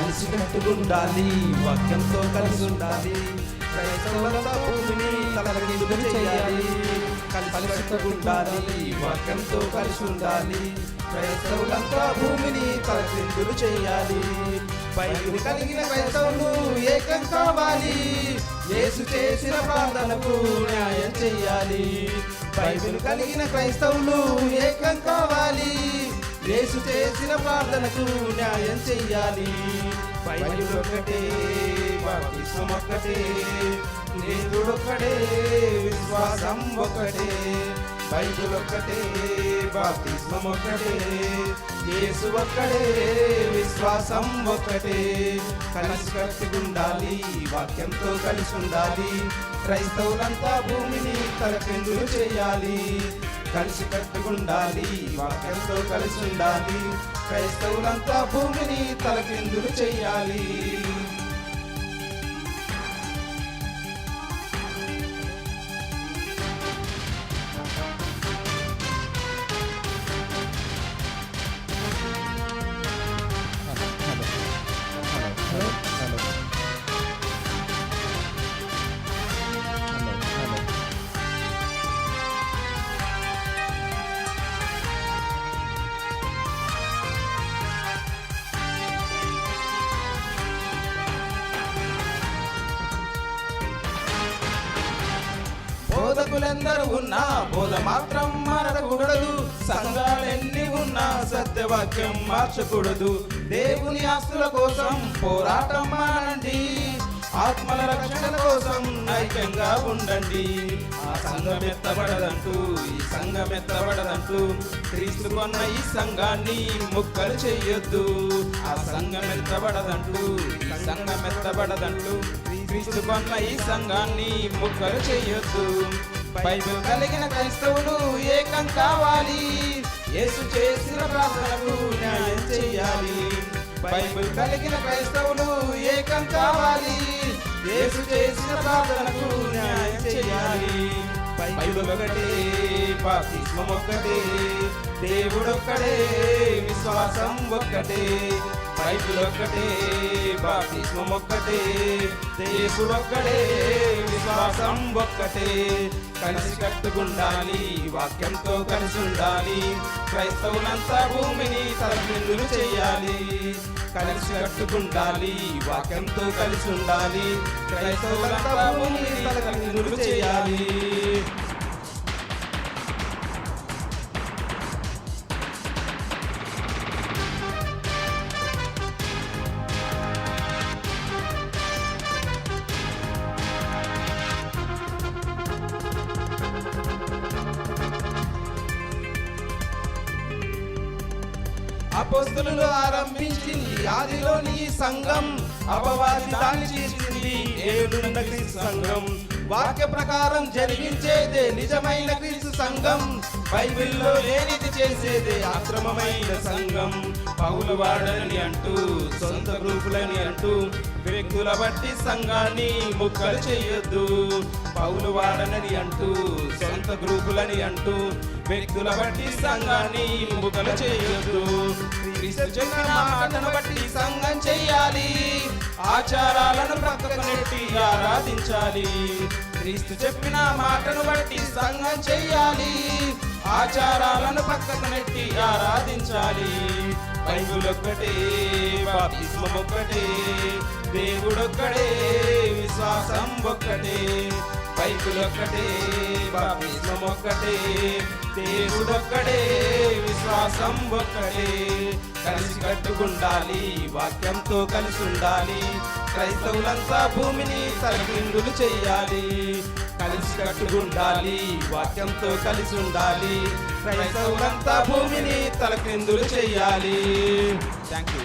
కలిసి కట్టుకుండాలి, వాక్యంతో కలిసి ఉండాలి. క్రైస్తవులంతా భూమిని తలకిందులు చేయాలి, కలిసి కట్టుకుండాలి, వాక్యంతో కలిసి ఉండాలి. క్రైస్తవులంతా భూమిని తలకిందులు చేయాలి. బైబిల్ కలిగిన క్రైస్తవులు ఏకం కావాలి, యేసు చేసిన ప్రార్థనకు న్యాయం చేయాలి. బైబిల్ కలిగిన క్రైస్తవులు ఏకం కావాలి, యేసు చేసిన ప్రార్థనకు న్యాయం చెయ్యాలి. బైబిల్ ఒక్కటే, బాప్తిస్మం ఒక్కటే, దేవుడొక్కడే, విశ్వాసం ఒక్కటే. బైబిల్ ఒక్కటే, బాప్తిస్మం ఒక్కటే, యేసు ఒక్కడే, విశ్వాసం ఒక్కటే. కలిసి కట్టుకుండాలి, వాక్యంతో కలిసి ఉండాలి. క్రైస్తవులంతా భూమిని తలకిందులు చేయాలి, కలిసి కట్టుకుండాలి, వాక్యంతో కలిసి ఉండాలి. క్రైస్తవులంతా భూమిని తలకిందులు చేయాలి. బోధకులెందరూ ఉన్నా బోధ మాత్రం మారకూడదు, సంఘాలెన్ని ఉన్నా సత్యవాక్యం మార్చకూడదు. దేవుని ఆస్తుల కోసం పోరాటం మానండి, ఆత్మల రక్షణ కోసం ఐక్యంగా ఉండండి. ఆ సంఘం ఎత్తబడదంటూ, ఈ సంఘం ఎత్తబడదంటూ, క్రీస్తు కొన్న ఈ సంఘాన్ని ముక్కలు చెయ్యొద్దు. ఆ సంఘం ఎత్తబడదంటూ, ఈ సంఘం ఎత్తబడదంటూ, క్రీస్తు కొన్న ఈ సంఘాన్ని ముక్కలు చెయ్యొద్దు. బైబిల్ కలిగిన క్రైస్తవులు ఏకం కావాలి, యేసు చేసిన ప్రార్థనకు న్యాయం చెయ్యాలి. బైబిల్ కలిగిన క్రైస్తవులు ఏకం కావాలి, యేసు చేసిన ప్రార్థనకు న్యాయం చెయ్యాలి. బైబిల్ ఒకటే, బాప్తిస్మం ఒక్కటే, దేవుడొక్కడే, విశ్వాసం ఒక్కటే. బైబిల్ ఒక్కటే, బాప్తిస్మం ఒక్కటే, దేవుడొక్కడే, విశ్వాసం ఒక్కటే. కలిసి కట్టుకుండాలి, వాక్యంతో కలిసి ఉండాలి. క్రైస్తవులంతా భూమిని తలకిందులు చేయాలి, కలిసి కట్టుకుండాలి, వాక్యంతో కలిసి ఉండాలి. క్రైస్తవులంతా భూమిని తలకిందులు చేయాలి. అపోస్తలులు ఆరంభించింది ఆదిలోని సంఘం, అపవాది దాన్ని చేసింది ఏడున్న క్రీస్తు సంఘం. వాక్య ప్రకారం జరిగించేదే నిజమైన క్రీస్తు సంఘం, బైబిల్లో లేనిది చేసేదే అక్రమమైన సంఘం. పౌలు వాడని అంటూ, సొంత గ్రూపులని అంటూ, వ్యక్తుల బట్టి సంఘాన్ని ముక్కలు చేయొద్దు. పౌలు వాడనని అంటూ, సొంత గ్రూపులని అంటూ, వ్యక్తుల బట్టి సంఘాన్ని ముక్కలు చేయొద్దు. క్రీస్తు చెప్పిన మాటను బట్టి సంఘం చెయ్యాలి, ఆచారాలను ప్రక్కకు నెట్టి ఆరాధించాలి. క్రీస్తు చెప్పిన మాటను బట్టి సంఘం చెయ్యాలి, ఆచారాలను పక్కకు నెట్టి ఆరాధించాలి. బైబిల్ ఒక్కటే, బాప్తిస్మం ఒక్కటే, దేవుడొక్కడే, విశ్వాసం ఒక్కటే. బైబిల్ ఒక్కటే, బాప్తిస్మం ఒక్కటే, దేవుడొక్కడే, విశ్వాసం ఒక్కటే. కలిసి కట్టుకుండాలి, వాక్యంతో కలిసి ఉండాలి. క్రైస్తవులంతా భూమిని తలకిందులు చెయ్యాలి, కలిసి కట్టుకుండాలి, వాక్యంతో కలిసి ఉండాలి. క్రైస్తవులంతా భూమిని తలకిందులు చెయ్యాలి. Thank you.